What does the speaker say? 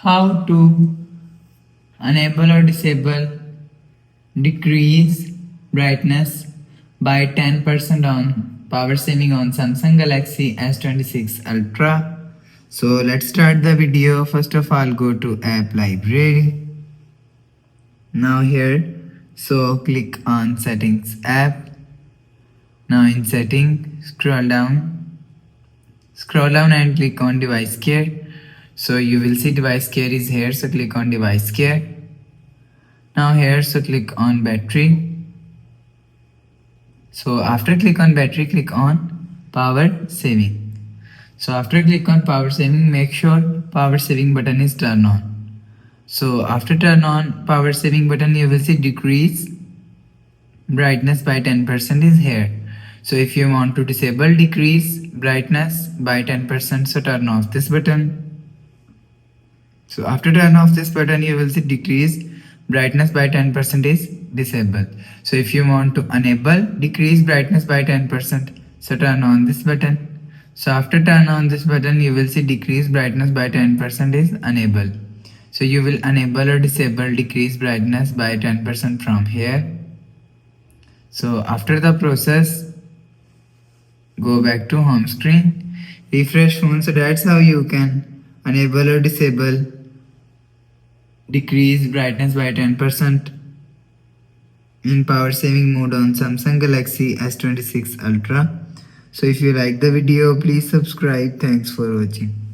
How to enable or disable decrease brightness by 10% on power saving on Samsung Galaxy S26 Ultra. So let's start the video. First of all, go to app library. Now here, so click on settings app. Now in setting, scroll down and click on device care. So you will see device care is here, so click on device care. Now here, so click on battery. So after click on battery, click on power saving. So after click on power saving, make sure power saving button is turned on. So after turn on power saving button, you will see decrease brightness by 10% is here. So if you want to disable decrease brightness by 10%, so turn off this button. So after turn off this button, you will see decrease brightness by 10% is disabled. So if you want to enable decrease brightness by 10%, so turn on this button. So after turn on this button, you will see decrease brightness by 10% is enabled. So you will enable or disable decrease brightness by 10% from here. So after the process, go back to home screen, refresh phone. So that's how you can enable or disable decrease brightness by 10% in power saving mode on Samsung Galaxy S26 Ultra. So if you like the video, please subscribe. Thanks for watching.